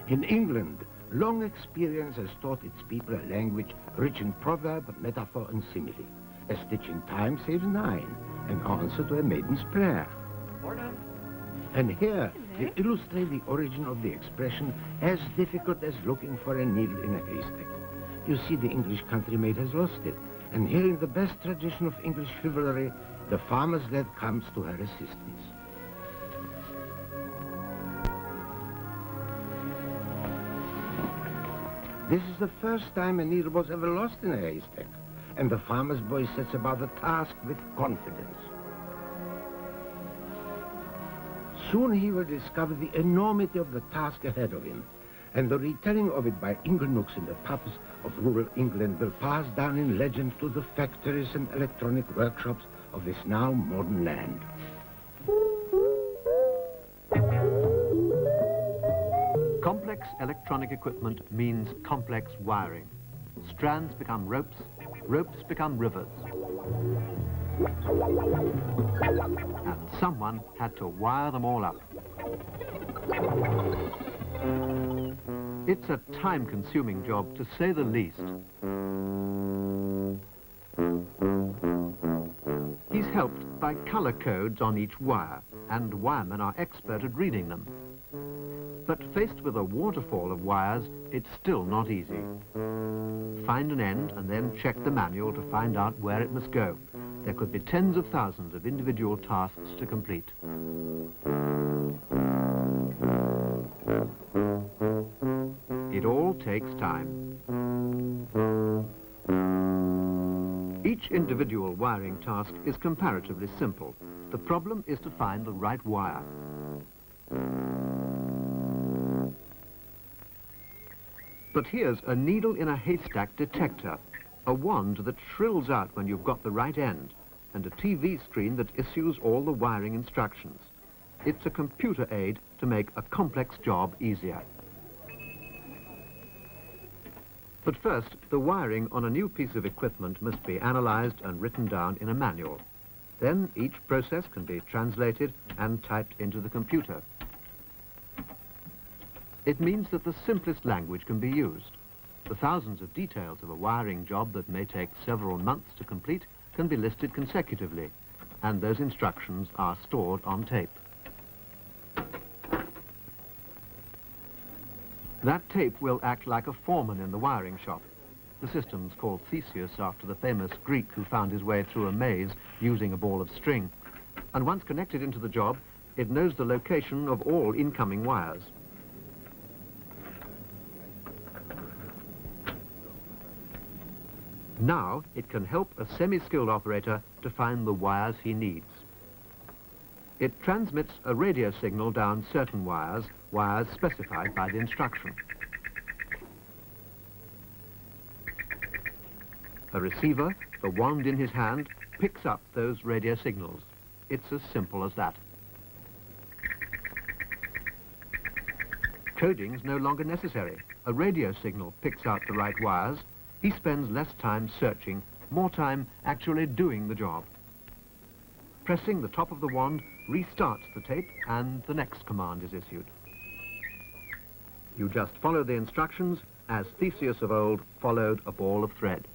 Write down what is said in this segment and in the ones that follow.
In England, long experience has taught its people a language rich in proverb, metaphor, and simile. A stitch in time saves 9, an answer to a maiden's prayer. And here, they illustrate the origin of the expression, as difficult as looking for a needle in a haystack. You see, the English country maid has lost it, and here in the best tradition of English chivalry, the farmer's lad comes to her assistance. This is the first time a needle was ever lost in a haystack, and the farmer's boy sets about the task with confidence. Soon he will discover the enormity of the task ahead of him, and the retelling of it by Inglenooks in the pubs of rural England will pass down in legend to the factories and electronic workshops of this now modern land. Complex electronic equipment means complex wiring. Strands become ropes, ropes become rivers. And someone had to wire them all up. It's a time-consuming job, to say the least. He's helped by color codes on each wire, and wiremen are expert at reading them. But faced with a waterfall of wires, it's still not easy. Find an end and then check the manual to find out where it must go. There could be tens of thousands of individual tasks to complete. It all takes time. Each individual wiring task is comparatively simple. The problem is to find the right wire. But here's a needle in a haystack detector, a wand that shrills out when you've got the right end, and a TV screen that issues all the wiring instructions. It's a computer aid to make a complex job easier. But first, the wiring on a new piece of equipment must be analyzed and written down in a manual. Then each process can be translated and typed into the computer. It means that the simplest language can be used. The thousands of details of a wiring job that may take several months to complete can be listed consecutively, and those instructions are stored on tape. That tape will act like a foreman in the wiring shop. The system's called Theseus after the famous Greek who found his way through a maze using a ball of string. And once connected into the job, it knows the location of all incoming wires. Now it can help a semi-skilled operator to find the wires he needs. It transmits a radio signal down certain wires, wires specified by the instruction. A receiver, the wand in his hand, picks up those radio signals. It's as simple as that. Coding's no longer necessary. A radio signal picks out the right wires. He spends less time searching, more time actually doing the job. Pressing the top of the wand restarts the tape and the next command is issued. You just follow the instructions as Theseus of old followed a ball of thread.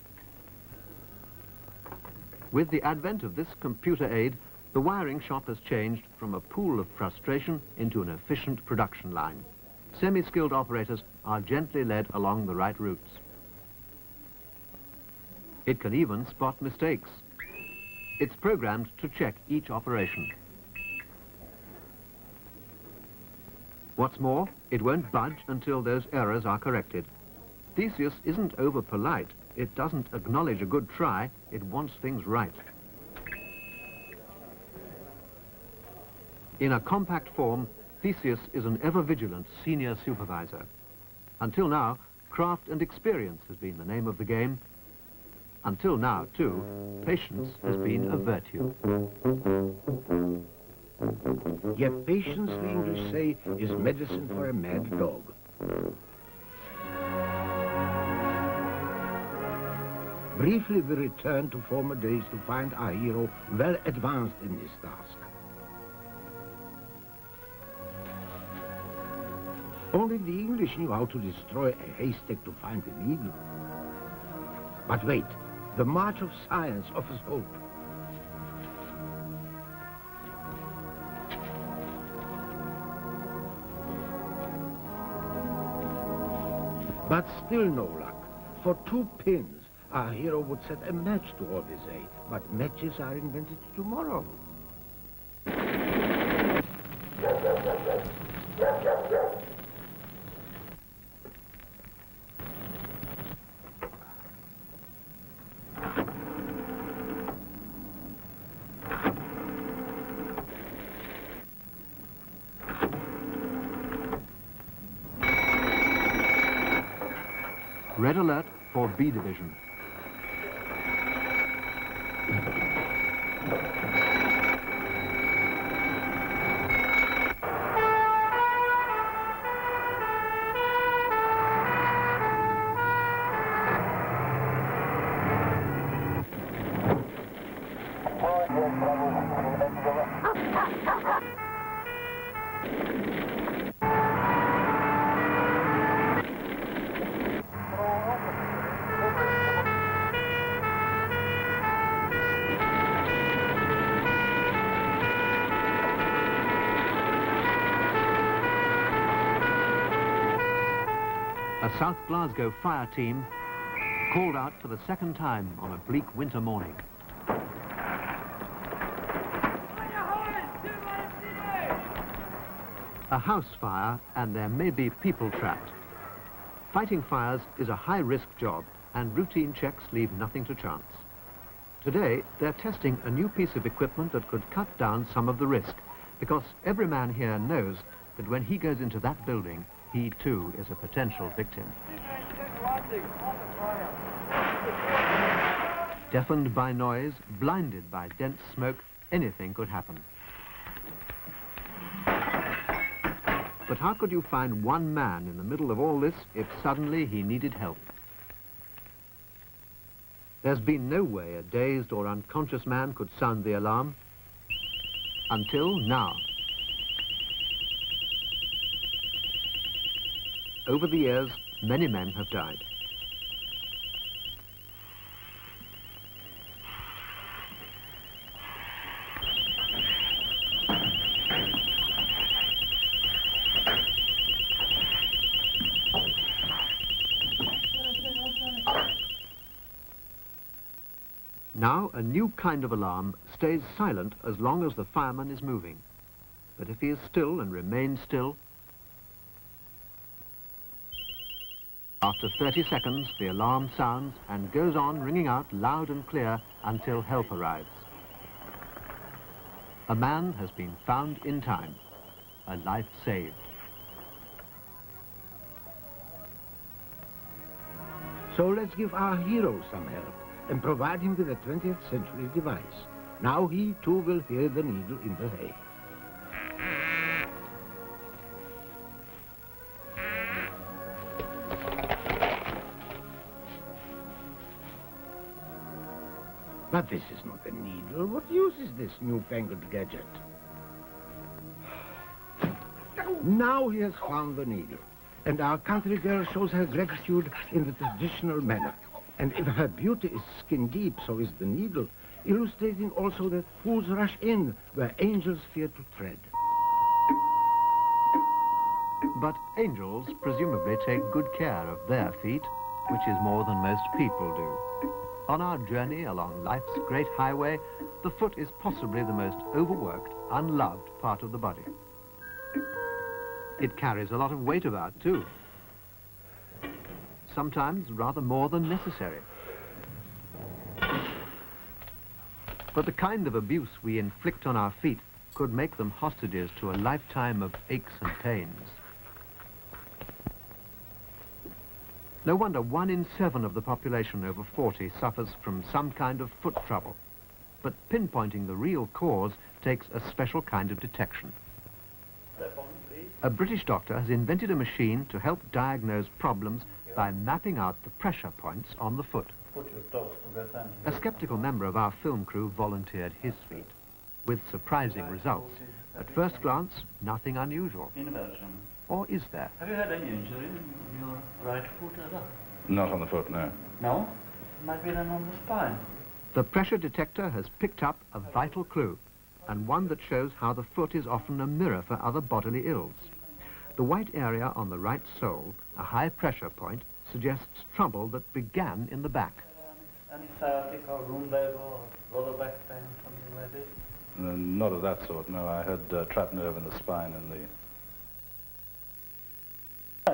With the advent of this computer aid, the wiring shop has changed from a pool of frustration into an efficient production line. Semi-skilled operators are gently led along the right routes. It can even spot mistakes. It's programmed to check each operation. What's more, it won't budge until those errors are corrected. Theseus isn't over-polite. It doesn't acknowledge a good try. It wants things right. In a compact form, Theseus is an ever-vigilant senior supervisor. Until now, craft and experience has been the name of the game. Until now, too, patience has been a virtue. Yet patience, the English say, is medicine for a mad dog. Briefly, we return to former days to find our hero well advanced in this task. Only the English knew how to destroy a haystack to find a needle. But wait, the march of science offers hope. But still no luck. For 2 pins, our hero would set a match to all this hay, but matches are invented tomorrow. Red alert for B Division. A South Glasgow fire team called out for the second time on a bleak winter morning. A house fire, and there may be people trapped. Fighting fires is a high-risk job, and routine checks leave nothing to chance. Today, they're testing a new piece of equipment that could cut down some of the risk, because every man here knows that when he goes into that building, he too is a potential victim. Deafened by noise, blinded by dense smoke, anything could happen. But how could you find one man in the middle of all this if suddenly he needed help? There's been no way a dazed or unconscious man could sound the alarm until now. Over the years, many men have died. Now, a new kind of alarm stays silent as long as the fireman is moving. But if he is still and remains still, after 30 seconds, the alarm sounds and goes on ringing out loud and clear until help arrives. A man has been found in time, a life saved. So let's give our hero some help and provide him with a 20th century device. Now he too will hear the needle in the hay. But this is not a needle. What use is this newfangled gadget? Now he has found the needle, and our country girl shows her gratitude in the traditional manner. And if her beauty is skin deep, so is the needle, illustrating also that fools rush in where angels fear to tread. But angels presumably take good care of their feet, which is more than most people do. On our journey along life's great highway, the foot is possibly the most overworked, unloved part of the body. It carries a lot of weight about, too. Sometimes rather more than necessary. But the kind of abuse we inflict on our feet could make them hostages to a lifetime of aches and pains. No wonder 1 in 7 of the population over 40 suffers from some kind of foot trouble. But pinpointing the real cause takes a special kind of detection. A British doctor has invented a machine to help diagnose problems by mapping out the pressure points on the foot. A skeptical member of our film crew volunteered his feet, with surprising results. At first glance, nothing unusual. Inversion. Or is there? Have you had any injury on your right foot ever? Not on the foot, no. No? Might be then on the spine. The pressure detector has picked up a vital clue, and one that shows how the foot is often a mirror for other bodily ills. The white area on the right sole, a high pressure point, suggests trouble that began in the back. Any sciatica or lumbago or lower back pain, something like this? Not of that sort, no. I had trapped nerve in the spine and the...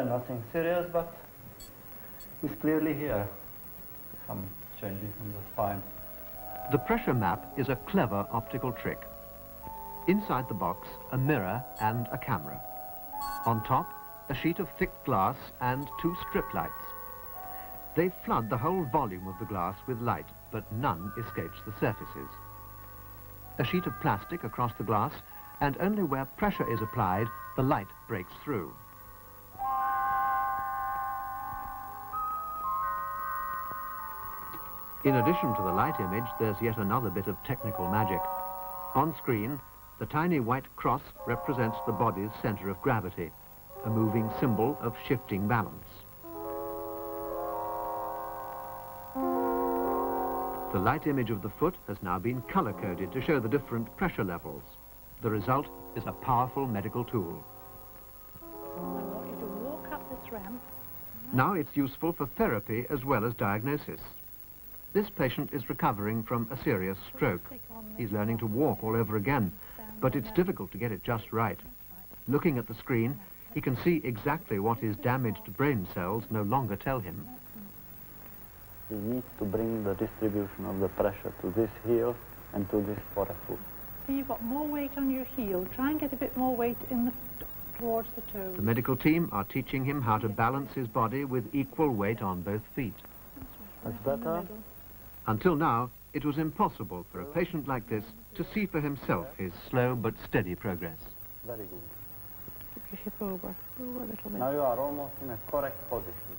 Nothing serious, but it's clearly here. Some changes in the spine. The pressure map is a clever optical trick. Inside the box, a mirror and a camera. On top, a sheet of thick glass and 2 strip lights. They flood the whole volume of the glass with light, but none escapes the surfaces. A sheet of plastic across the glass, and only where pressure is applied, the light breaks through. In addition to the light image, there's yet another bit of technical magic. On screen, the tiny white cross represents the body's center of gravity, a moving symbol of shifting balance. The light image of the foot has now been color-coded to show the different pressure levels. The result is a powerful medical tool. I want you to walk up this ramp. Now it's useful for therapy as well as diagnosis. This patient is recovering from a serious stroke. He's learning to walk all over again, but it's difficult to get it just right. Looking at the screen, he can see exactly what his damaged brain cells no longer tell him. We need to bring the distribution of the pressure to this heel and to this forefoot. So you've got more weight on your heel. Try and get a bit more weight towards the toes. The medical team are teaching him how to balance his body with equal weight on both feet. That's better. Until now, it was impossible for a patient like this to see for himself his slow but steady progress. Very good. Keep your hip over a little bit. Now you are almost in a correct position.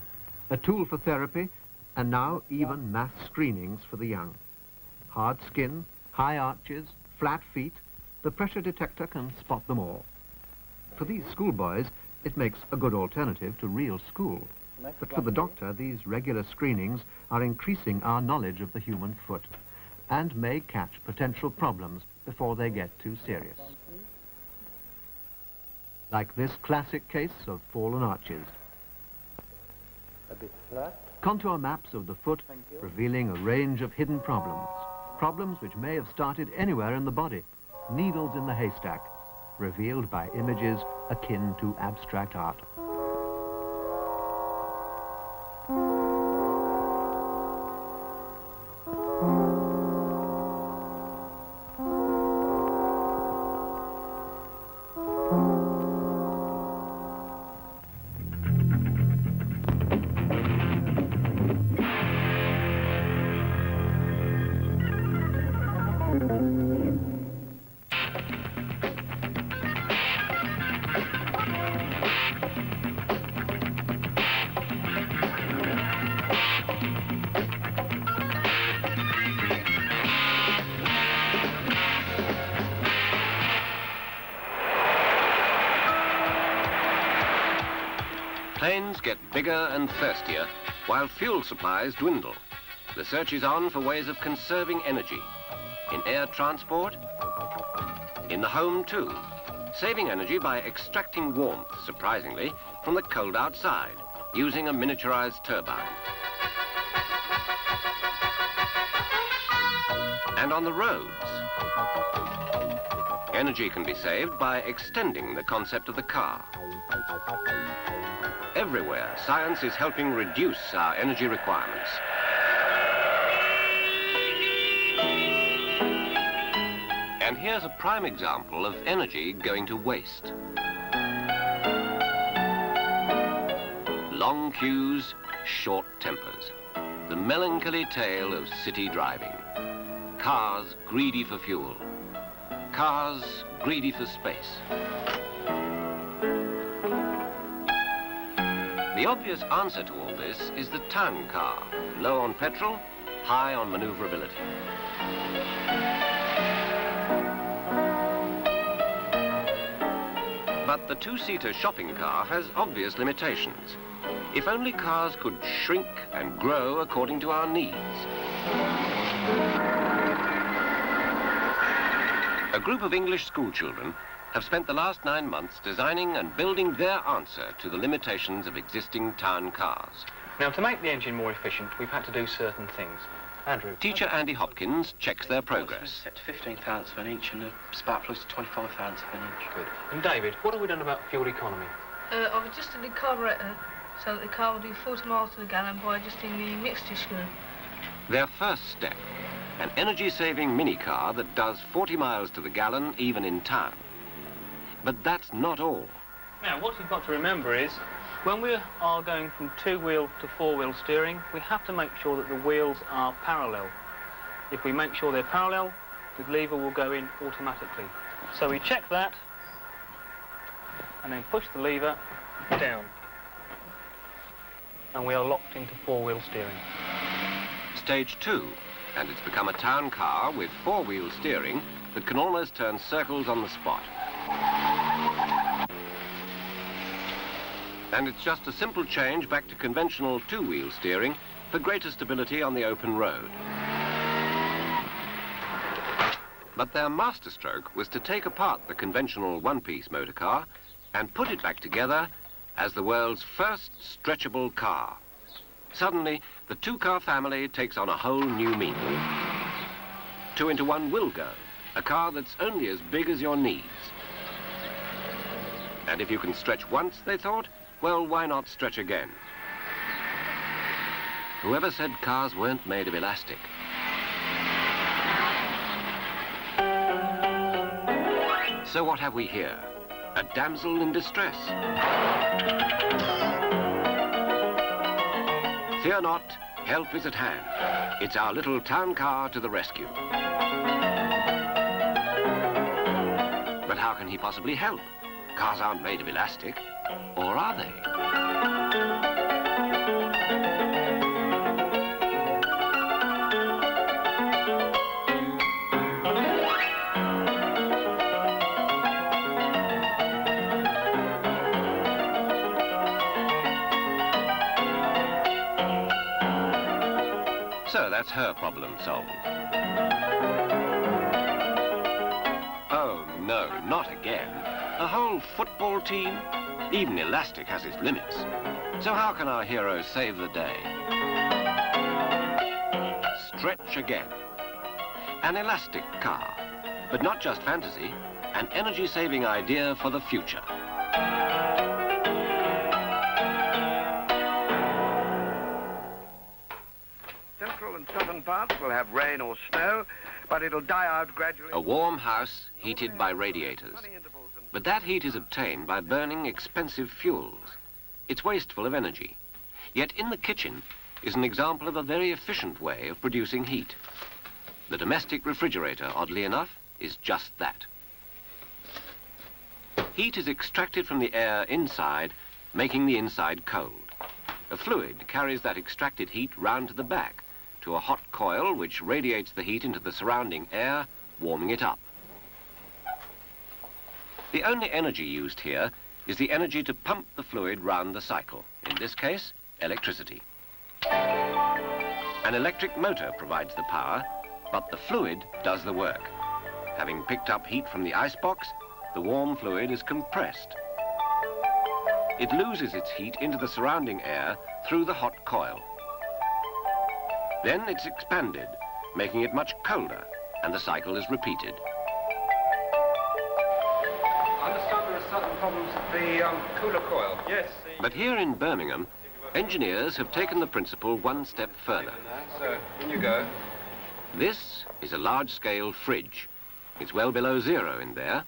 A tool for therapy, and now even mass screenings for the young. Hard skin, high arches, flat feet, the pressure detector can spot them all. For these schoolboys, it makes a good alternative to real school. But for the doctor, these regular screenings are increasing our knowledge of the human foot and may catch potential problems before they get too serious. Like this classic case of fallen arches. A bit flat. Contour maps of the foot revealing a range of hidden problems. Problems which may have started anywhere in the body. Needles in the haystack, revealed by images akin to abstract art. Planes get bigger and thirstier, while fuel supplies dwindle. The search is on for ways of conserving energy. In air transport, in the home too. Saving energy by extracting warmth, surprisingly, from the cold outside, using a miniaturized turbine. And on the roads, energy can be saved by extending the concept of the car. Everywhere, science is helping reduce our energy requirements. And here's a prime example of energy going to waste. Long queues, short tempers. The melancholy tale of city driving. Cars greedy for fuel. Cars greedy for space. The obvious answer to all this is the town car, low on petrol, high on manoeuvrability. But the two-seater shopping car has obvious limitations. If only cars could shrink and grow according to our needs. A group of English schoolchildren have spent the last 9 months designing and building their answer to the limitations of existing town cars. Now, to make the engine more efficient, we've had to do certain things. Andrew? Teacher Andy Hopkins checks their progress. Set to 15 thousandths of an inch and the spark plug's to 25 thousandths of an inch. Good. And David, what have we done about fuel economy? I've adjusted the carburettor so that the car will do 40 miles to the gallon by adjusting the mixture screw. Their first step, an energy-saving mini-car that does 40 miles to the gallon even in town. But that's not all. Now, what you've got to remember is, when we are going from two-wheel to four-wheel steering, we have to make sure that the wheels are parallel. If we make sure they're parallel, the lever will go in automatically. So we check that, and then push the lever down. And we are locked into four-wheel steering. Stage 2, and it's become a town car with four-wheel steering that can almost turn circles on the spot. And it's just a simple change back to conventional two-wheel steering for greater stability on the open road. But their masterstroke was to take apart the conventional one-piece motor car and put it back together as the world's first stretchable car. Suddenly, the two-car family takes on a whole new meaning. 2 into 1 will go, a car that's only as big as your knees. And if you can stretch once, they thought, well, why not stretch again? Whoever said cars weren't made of elastic? So what have we here? A damsel in distress. Fear not, help is at hand. It's our little town car to the rescue. But how can he possibly help? Cars aren't made of elastic, or are they? So that's her problem solved. Oh, no, not again. A whole football team? Even elastic has its limits. So how can our heroes save the day? Stretch again. An elastic car. But not just fantasy, an energy-saving idea for the future. Central and southern parts will have rain or snow, but it'll die out gradually. A warm house heated by radiators. But that heat is obtained by burning expensive fuels. It's wasteful of energy. Yet in the kitchen is an example of a very efficient way of producing heat. The domestic refrigerator, oddly enough, is just that. Heat is extracted from the air inside, making the inside cold. A fluid carries that extracted heat round to the back, to a hot coil which radiates the heat into the surrounding air, warming it up. The only energy used here is the energy to pump the fluid round the cycle, in this case, electricity. An electric motor provides the power, but the fluid does the work. Having picked up heat from the icebox, the warm fluid is compressed. It loses its heat into the surrounding air through the hot coil. Then it's expanded, making it much colder, and the cycle is repeated. I understand there are certain problems with the cooler coil. Yes. But here in Birmingham, engineers have taken the principle one step further. So, in you go. This is a large-scale fridge. It's well below zero in there,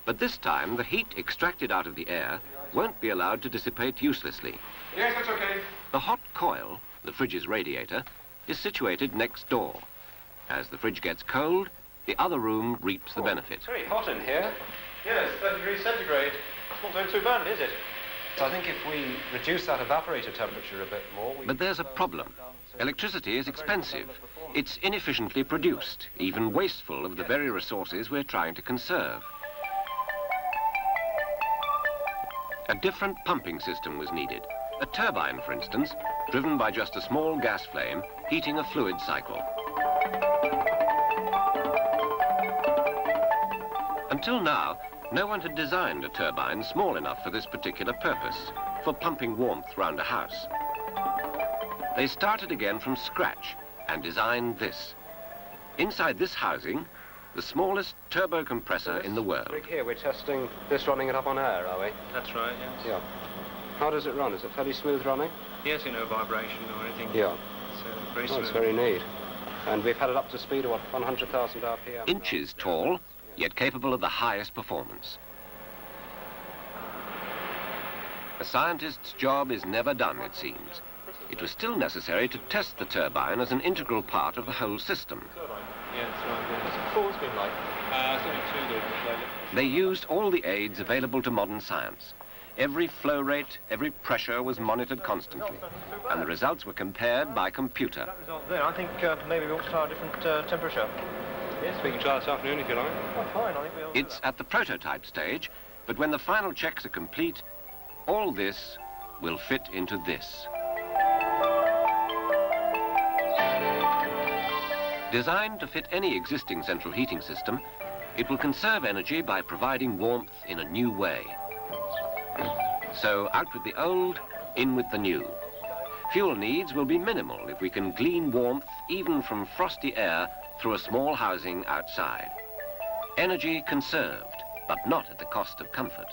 but this time the heat extracted out of the air won't be allowed to dissipate uselessly. Yes, that's okay. The hot coil, the fridge's radiator, is situated next door. As the fridge gets cold, the other room reaps the benefit. It's very hot in here. Yes, 30 degrees centigrade. It's not doing too badly, is it? So I think if we reduce that evaporator temperature a bit more... But there's a problem. Electricity is expensive. It's inefficiently produced, even wasteful of the very resources we're trying to conserve. A different pumping system was needed. A turbine, for instance, driven by just a small gas flame, heating a fluid cycle. Until now, no one had designed a turbine small enough for this particular purpose, for pumping warmth round a house. They started again from scratch and designed this. Inside this housing, the smallest turbo compressor in the world. Rig here, we're testing this, running it up on air, are we? That's right, yes. Yeah. How does it run? Is it fairly smooth running? Yes, no vibration or anything. Yeah. It's very smooth. It's very neat. And we've had it up to speed of, what, 100,000 RPM? Inches tall, yet capable of the highest performance. A scientist's job is never done, it seems. It was still necessary to test the turbine as an integral part of the whole system. Yeah, that's right. What's the force been like? It's only 2 good. They used all the aids available to modern science. Every flow rate, every pressure was monitored constantly, and the results were compared by computer. That result there, I think maybe we ought to try a different temperature. Yes, we can try this afternoon if you like. Oh, fine, I think we'll... It's at the prototype stage, but when the final checks are complete, all this will fit into this. Designed to fit any existing central heating system, it will conserve energy by providing warmth in a new way. So out with the old, in with the new. Fuel needs will be minimal if we can glean warmth even from frosty air through a small housing outside. Energy conserved, but not at the cost of comfort.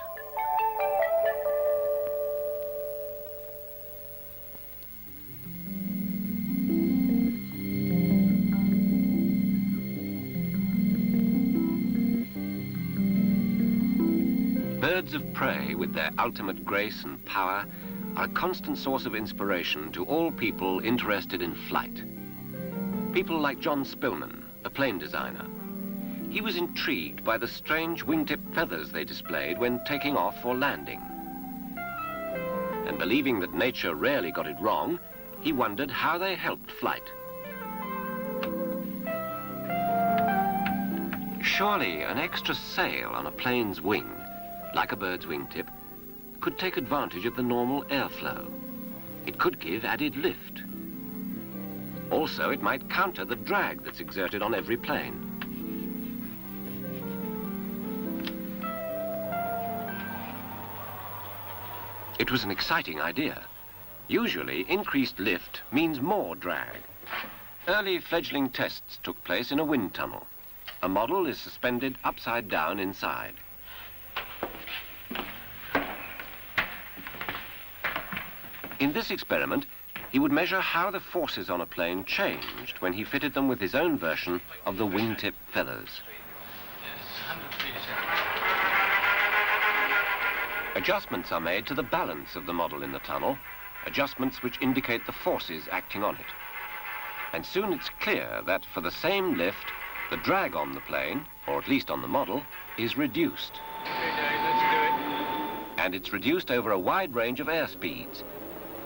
Birds of prey, with their ultimate grace and power, are a constant source of inspiration to all people interested in flight. People like John Spillman, a plane designer. He was intrigued by the strange wingtip feathers they displayed when taking off or landing. And believing that nature rarely got it wrong, he wondered how they helped flight. Surely an extra sail on a plane's wing, like a bird's wingtip, could take advantage of the normal airflow. It could give added lift. Also, it might counter the drag that's exerted on every plane. It was an exciting idea. Usually, increased lift means more drag. Early fledgling tests took place in a wind tunnel. A model is suspended upside down inside. In this experiment, he would measure how the forces on a plane changed when he fitted them with his own version of the wingtip feathers. Adjustments are made to the balance of the model in the tunnel, adjustments which indicate the forces acting on it. And soon it's clear that for the same lift, the drag on the plane, or at least on the model, is reduced. Okay, Dave, let's do it. And it's reduced over a wide range of air speeds.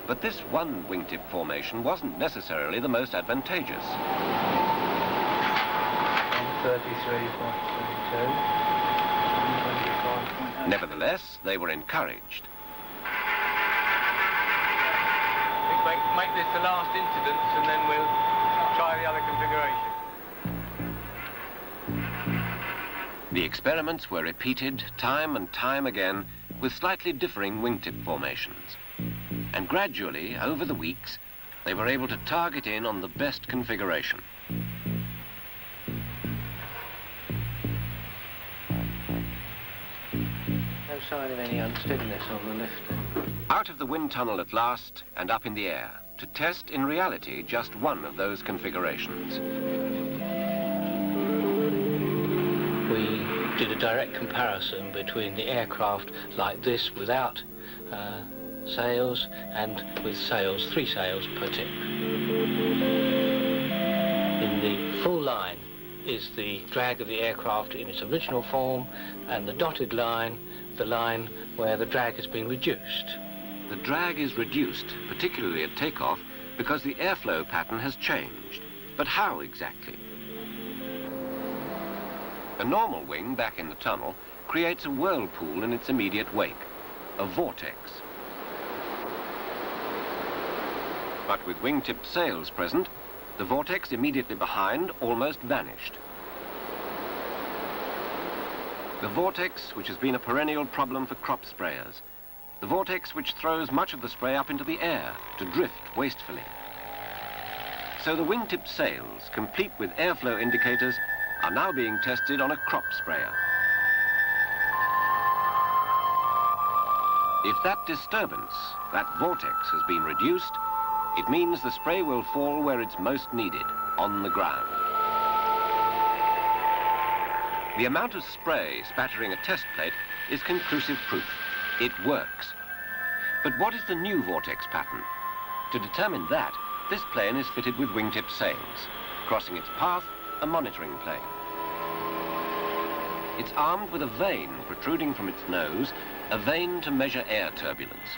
But this one wingtip formation wasn't necessarily the most advantageous. 133.32. Nevertheless, they were encouraged. I think make this the last incident and then we'll try the other configuration. The experiments were repeated time and time again with slightly differing wingtip formations. And gradually, over the weeks, they were able to target in on the best configuration. No sign of any unsteadiness on the lift then? Out of the wind tunnel at last, and up in the air, to test in reality just one of those configurations. We did a direct comparison between the aircraft like this without sails and with sails, 3 sails per tip. In the full line is the drag of the aircraft in its original form, and the dotted line the line where the drag has been reduced. The drag is reduced, particularly at takeoff, because the airflow pattern has changed. But how exactly? A normal wing back in the tunnel creates a whirlpool in its immediate wake, a vortex. But with wingtip sails present, the vortex immediately behind almost vanished. The vortex, which has been a perennial problem for crop sprayers. The vortex which throws much of the spray up into the air to drift wastefully. So the wingtip sails, complete with airflow indicators, are now being tested on a crop sprayer. If that disturbance, that vortex, has been reduced, it means the spray will fall where it's most needed, on the ground. The amount of spray spattering a test plate is conclusive proof. It works. But what is the new vortex pattern? To determine that, this plane is fitted with wingtip sails. Crossing its path, a monitoring plane. It's armed with a vane protruding from its nose, a vane to measure air turbulence.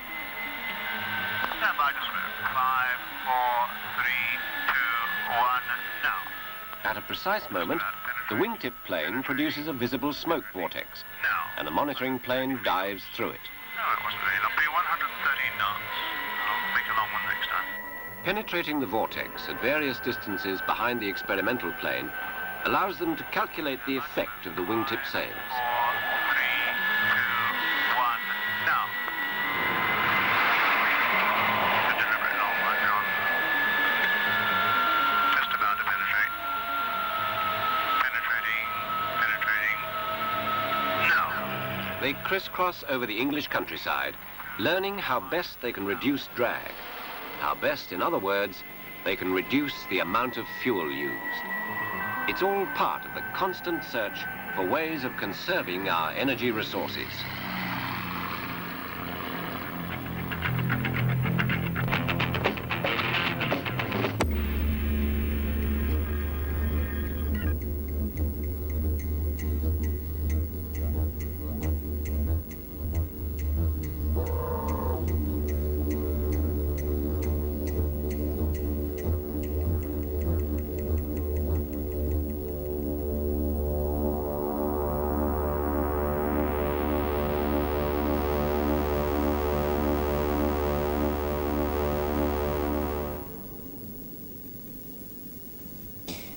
Stand by to swim. 5, 4, 3, 2, 1, now. At a precise moment, the wingtip plane produces a visible smoke vortex, and the monitoring plane dives through it. No, it wasn't very lumpy. 113 knots. I'll make a long one next time. Penetrating the vortex at various distances behind the experimental plane allows them to calculate the effect of the wingtip sails. 4, 3, 2, 1, now. You're deliberate, all right, John. Just about to penetrate. Penetrating. Now. They crisscross over the English countryside, learning how best they can reduce drag. How best, in other words, they can reduce the amount of fuel used. It's all part of the constant search for ways of conserving our energy resources.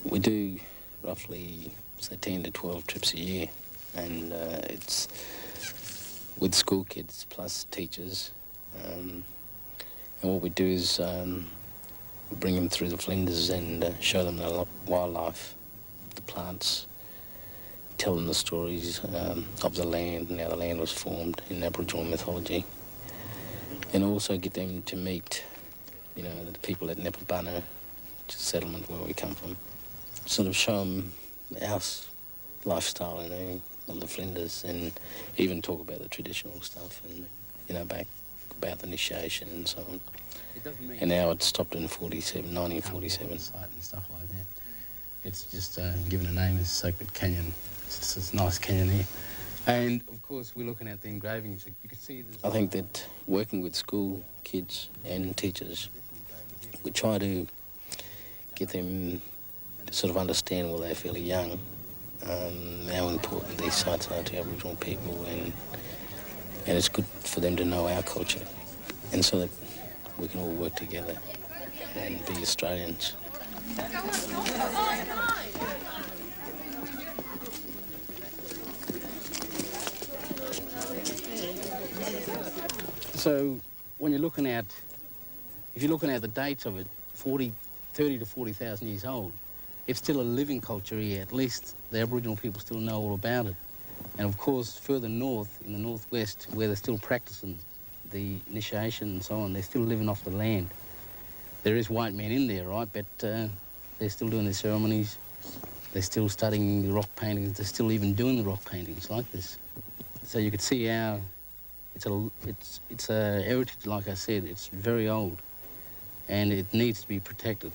We do roughly, say, 10 to 12 trips a year, and it's with school kids plus teachers. And what we do is bring them through the Flinders and show them the wildlife, the plants, tell them the stories of the land and how the land was formed in Aboriginal mythology, and also get them to meet, you know, the people at Nepabunna, which is a settlement where we come from. Sort of show them our lifestyle, you know, on the Flinders, and even talk about the traditional stuff and, you know, back about the initiation and so on. And now it's stopped in 1947. And stuff like that. It's just given a name as Sacred Canyon. It's just a nice canyon here. And of course, we're looking at the engravings. You can see I think that working with school kids and teachers, we try to get them to sort of understand while they're fairly young how important these sites are to Aboriginal people, and it's good for them to know our culture, and so that we can all work together and be Australians. So when you're looking at, if you're looking at the dates of it, 30 to 40,000 years old, it's still a living culture here. At least the Aboriginal people still know all about it. And of course, further north, in the northwest, where they're still practicing the initiation and so on, they're still living off the land. There is white men in there, right? But they're still doing their ceremonies. They're still studying the rock paintings. They're still even doing the rock paintings like this. So you could see how it's a heritage, like I said. It's very old, and it needs to be protected.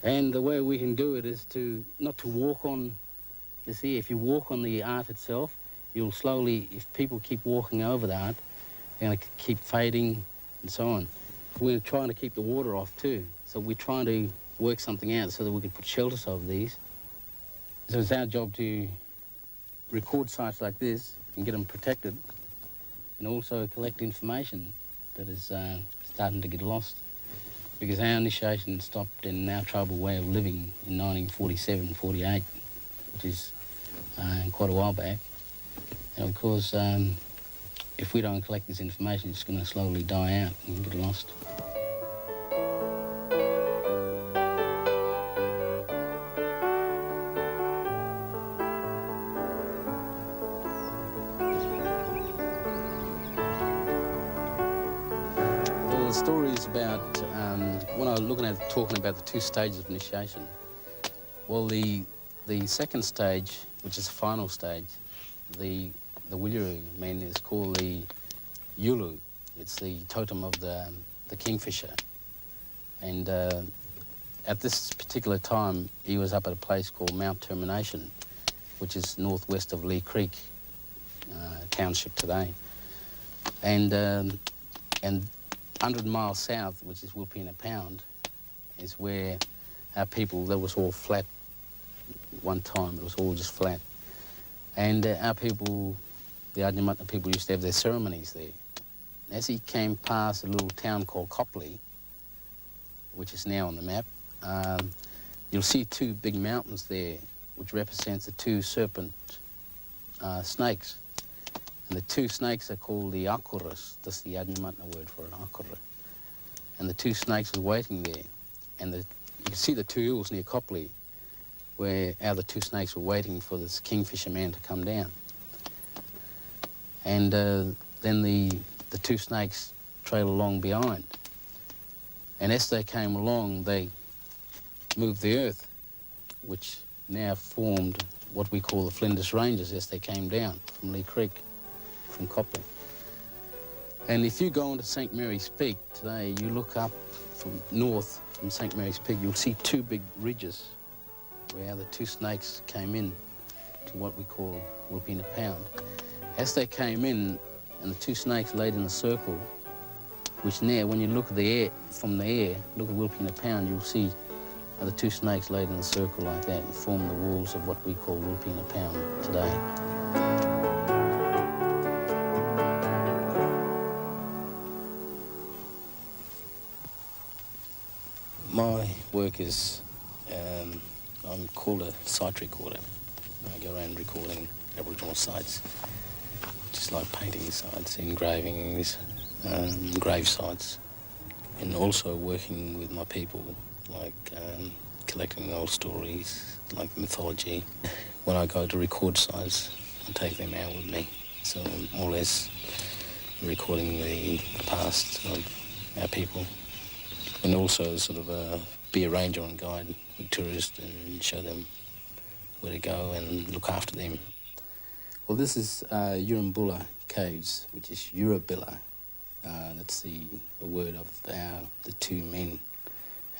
And the way we can do it is to not to walk on this here. If you walk on the art itself, you'll slowly, if people keep walking over that, they're going to keep fading and so on. We're trying to keep the water off too, so we're trying to work something out so that we can put shelters over these. So it's our job to record sites like this and get them protected, and also collect information that is starting to get lost. Because our initiation stopped in our tribal way of living in 1947, 48, which is quite a while back. And of course, if we don't collect this information, it's going to slowly die out and get lost. Well, the story is about, when I was talking about the 2 stages of initiation, well, the second stage, which is the final stage, the Wilyuru man is called the Yulu. It's the totem of the kingfisher. And at this particular time, he was up at a place called Mount Termination, which is northwest of Lee Creek township today. And 100 miles south, which is Wilpena Pound, is where our people, that was all flat one time. It was all just flat. And our people, the Adnyamatna people, used to have their ceremonies there. As he came past a little town called Copley, which is now on the map, you'll see 2 big mountains there, which represents the 2 serpent snakes. And the 2 snakes are called the akuras. That's the Adnyamatna word for an akura. And the 2 snakes were waiting there. And you can see the 2 hills near Copley, where our the 2 snakes were waiting for this kingfisher man to come down. And then the 2 snakes trailed along behind. And as they came along, they moved the earth, which now formed what we call the Flinders Ranges as they came down from Lee Creek, from Copley. And if you go into St. Mary's Peak today, you look up from north from St. Mary's Peak, you'll see 2 big ridges where the 2 snakes came in to what we call Wilpena Pound. As they came in, and the 2 snakes laid in a circle, which now, when you look at the air, from the air, look at Wilpena Pound, you'll see the 2 snakes laid in a circle like that and form the walls of what we call Wilpena Pound today. My work is, I'm called a site recorder. I go around recording Aboriginal sites, just like painting sites, engravings, grave sites, and also working with my people, like collecting old stories, like mythology. When I go to record sites, I take them out with me, so more or less recording the past of our people, and also sort of be a ranger and guide with tourists and show them where to go and look after them. Well, this is Yurambulla Caves, which is Yurabilla. That's the word of the 2 men,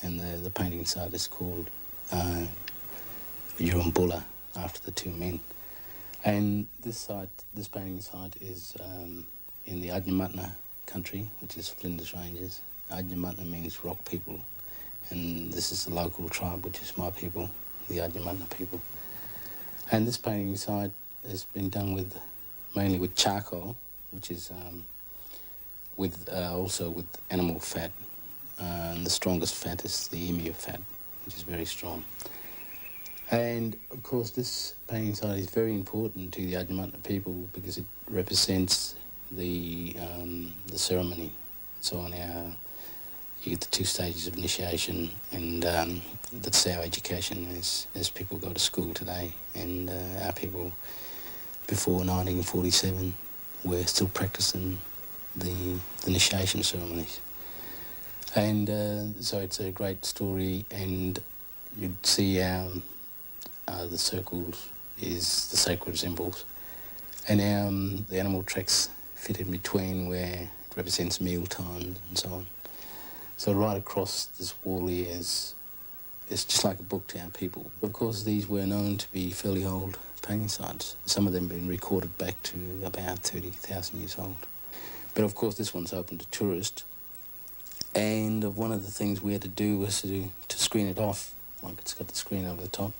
and the painting site is called Yurambulla, after the 2 men. And this painting site is in the Adnyamatna country, which is Flinders Ranges. Adnyamatna means rock people, and this is the local tribe, which is my people, the Adnyamatna people. And this painting site has been done mainly with charcoal, which is also with animal fat. And the strongest fat is the emu fat, which is very strong. And of course, this painting site is very important to the Adnyamatna people because it represents the ceremony. So on you get the 2 stages of initiation, and that's our education as people go to school today. And our people before 1947 were still practicing the initiation ceremonies. And so it's a great story, and you'd see the circles is the sacred symbols, and the animal tracks fit in between where it represents meal time and so on. So right across this wall here it's just like a book to our people. Of course, these were known to be fairly old painting sites. Some of them have been recorded back to about 30,000 years old. But of course this one's open to tourists, and one of the things we had to do was to screen it off, like it's got the screen over the top,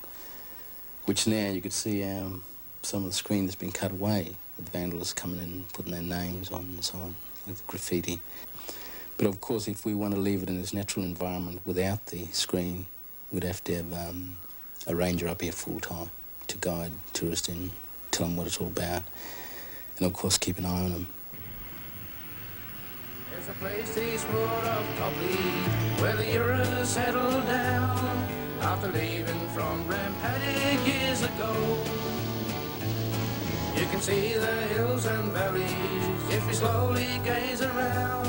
which now you could see some of the screen has been cut away, with vandals coming in and putting their names on and so on, like the graffiti. But of course if we want to leave it in its natural environment without the screen, we'd have to have a ranger up here full time to guide tourists in, tell them what it's all about, and of course keep an eye on them. There's a place eastward of Copley where the Euros settled down after leaving from Rampaddock years ago. You can see the hills and valleys if you slowly gaze around.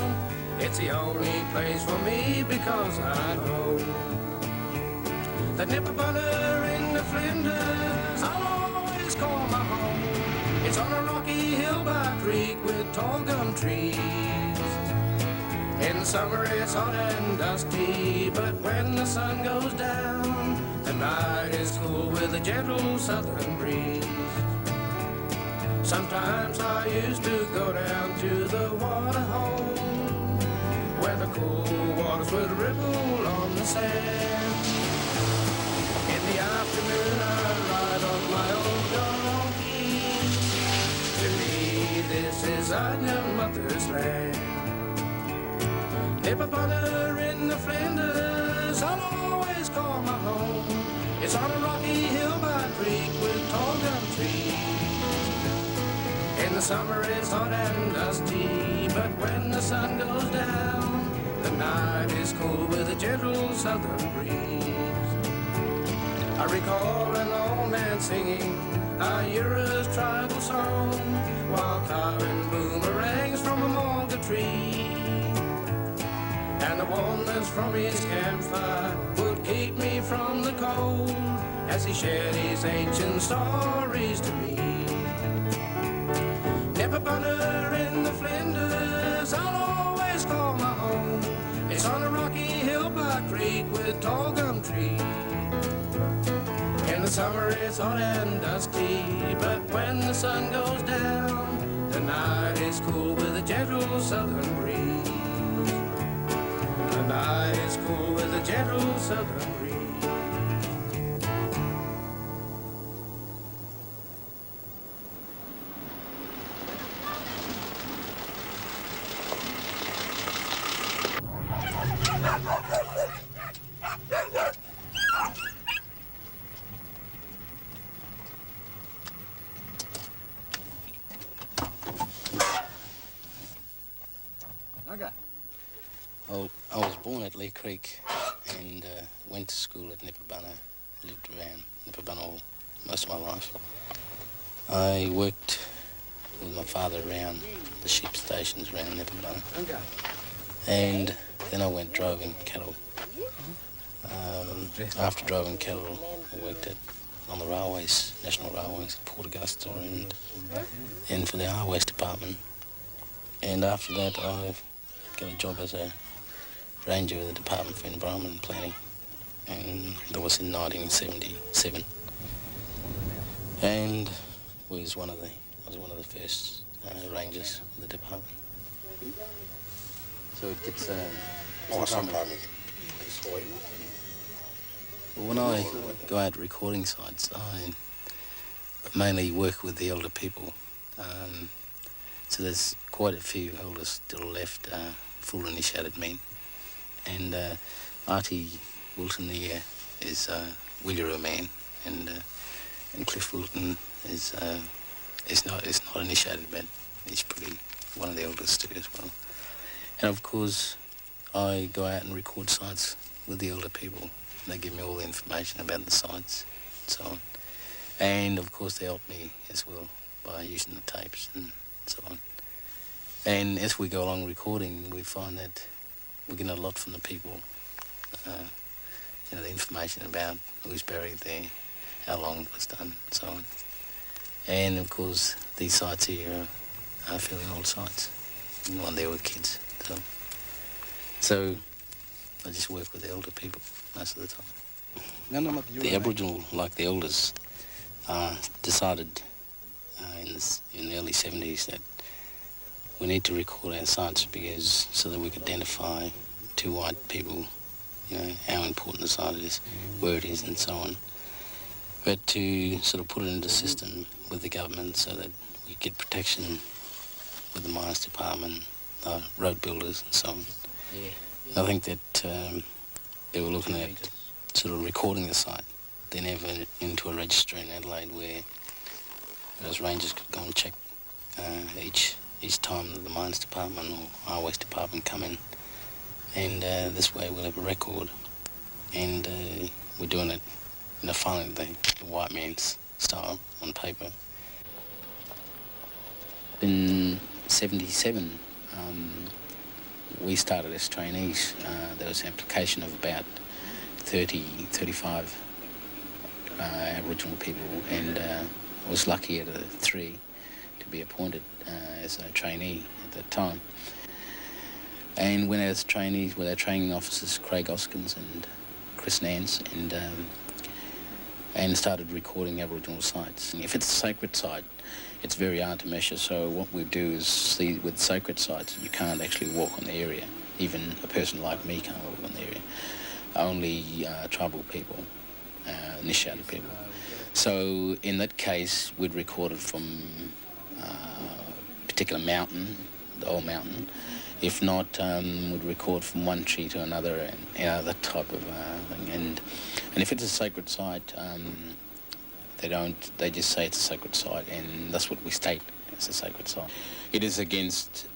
It's the only place for me because I know that Nipperbunner in the Flinders I'll always call my home. It's on a rocky hill by a creek with tall gum trees. In the summer it's hot and dusty, but when the sun goes down, the night is cool with a gentle southern breeze. Sometimes I used to go down to the water hole, where the cool waters would ripple on the sand. In the afternoon I ride on my old donkey. To me this is our mother's land. Nipperbunner in the Flinders I'll always call my home. It's on a rocky hill by a creek with tall gum trees. In the summer it's hot and dusty, but when the sun goes down, the night is cool with a gentle southern breeze. I recall an old man singing a Eura's tribal song while carving boomerangs from a mulga tree. And the warmth from his campfire would keep me from the cold as he shared his ancient stories to me. Nipperbunner in the Flinders I'll always call my home. It's on a rocky hill by a creek with tall gum trees. In the summer it's hot and dusty, but when the sun goes down, the night is cool with a gentle southern breeze. The night is cool with a gentle southern breeze. I was born at Lee Creek and went to school at Nipperbunner, lived around Nipperbunner most of my life. I worked with my father around the sheep stations around Nipperbunner, and then I went droving cattle. After droving cattle, I worked on the railways, national railways, Port Augusta, and for the highways department. And after that, I got a job as a ranger with the Department for Environment and Planning, and that was in 1977. And I was one of the first rangers with the department. So it gets. Well, when I go out recording sites, I mainly work with the elder people. So there's quite a few elders still left, full initiated men. And Artie Wilton here is Williera man, and Cliff Wilton is not initiated, but he's pretty one of the elders too as well. And of course, I go out and record sites with the elder people. They give me all the information about the sites and so on. And of course, they help me as well by using the tapes and so on. And as we go along recording, we find that we get a lot from the people. The information about who's buried there, how long it was done, and so on. And of course, these sites here are fairly old sites, when they were kids. So I just work with the elder people most of the time. The Aboriginal, like the elders, decided in the early 70s that we need to record our sites because so that we could identify to white people, you know, how important the site is, where it is, and so on. But to sort of put it into the system with the government so that we get protection with the mines department, the road builders, and so on. Yeah. I think that they were looking at sort of recording the site, then have it into a registry in Adelaide where those rangers could go and check each time that the mines department or highways department come in, and this way we'll have a record, and we're doing it, you know, finally the white man's style on paper. In 77, we started as trainees. There was an application of about 35 Aboriginal people, and I was lucky out of 3 to be appointed as a trainee at that time. And went out as trainees with our training officers, Craig Oskins and Chris Nance, and started recording Aboriginal sites. If it's a sacred site, it's very hard to measure, so what we do is see with sacred sites, you can't actually walk on the area. Even a person like me can't walk on the area. Only tribal people, initiated people. So in that case, we'd record it from a particular mountain, the whole mountain. If not, we'd record from one tree to another, and you know, that type of thing. And if it's a sacred site, they just say it's a sacred site, and that's what we state as a sacred site. It is against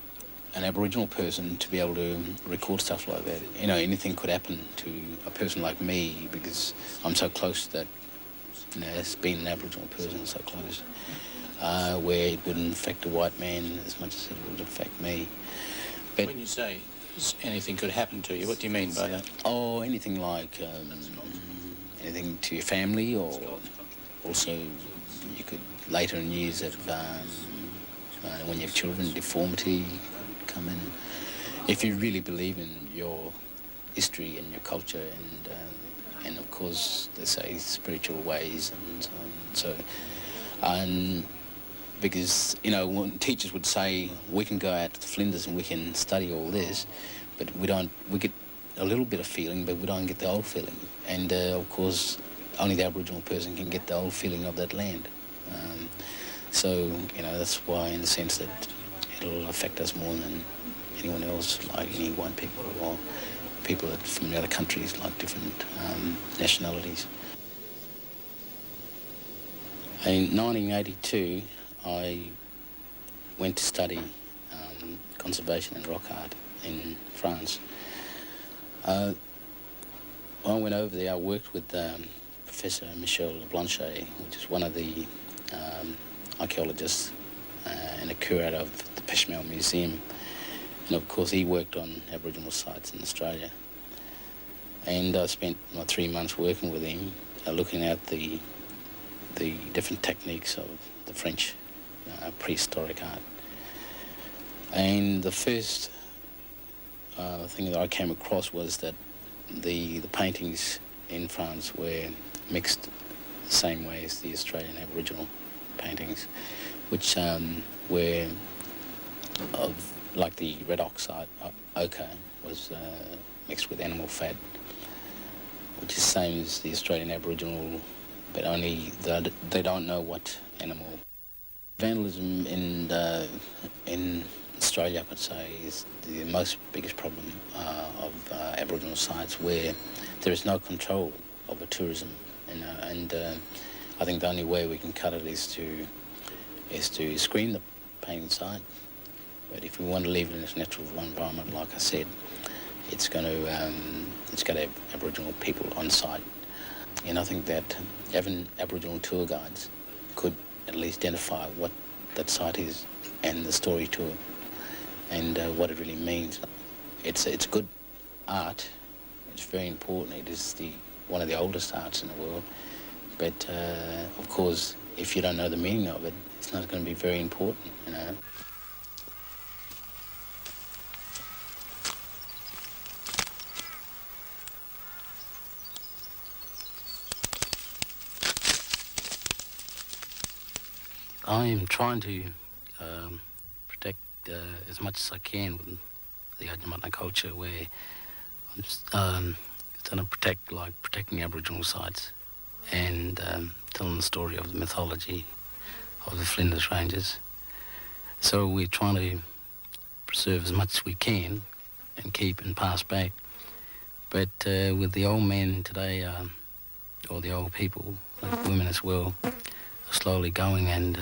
an Aboriginal person to be able to record stuff like that. You know, anything could happen to a person like me because I'm so close that, you know, as being an Aboriginal person, so close, where it wouldn't affect a white man as much as it would affect me. But when you say anything could happen to you, what do you mean by that? Oh, anything like anything to your family, or also you could later in years have, when you have children, deformity could come in. If you really believe in your history and your culture and of course they say spiritual ways and so on. And because, you know, when teachers would say we can go out to Flinders and we can study all this, but we get a little bit of feeling, but we don't get the old feeling. And of course only the Aboriginal person can get the old feeling of that land. So, you know, that's why, in the sense that it'll affect us more than anyone else, like any white people or people that from the other countries, like different nationalities. In 1982, I went to study conservation and rock art in France. When I went over there, I worked with Professor Michel Blanchet, which is one of the archaeologists and a curator of the Peshmerga Museum. And of course he worked on Aboriginal sites in Australia. And I spent 3 months working with him, looking at the different techniques of the French prehistoric art. And the first thing that I came across was that the paintings in France were mixed the same way as the Australian Aboriginal paintings, which were of, like the red oxide ochre was mixed with animal fat, which is the same as the Australian Aboriginal, but only they don't know what animal. Vandalism in Australia, I could say, is the most biggest problem of Aboriginal sites, where there is no control over tourism, and I think the only way we can cut it is to screen the painting site. But if we want to leave it in its natural environment, like I said, it's going to have Aboriginal people on site. And I think that having Aboriginal tour guides could at least identify what that site is and the story to it, and what it really means. It's good art. It's very important. It is one of the oldest arts in the world. But of course, if you don't know the meaning of it, it's not going to be very important, you know. I'm trying to protect as much as I can with the Adjamatna culture, where I'm trying to protect, like protecting Aboriginal sites and telling the story of the mythology of the Flinders Ranges. So we're trying to preserve as much as we can and keep and pass back. But with the old men today, or the old people, like women as well, are slowly going, and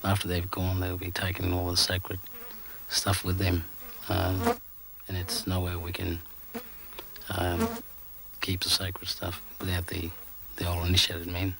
after they've gone, they'll be taking all the sacred stuff with them. And it's nowhere we can keep the sacred stuff without the old initiated men.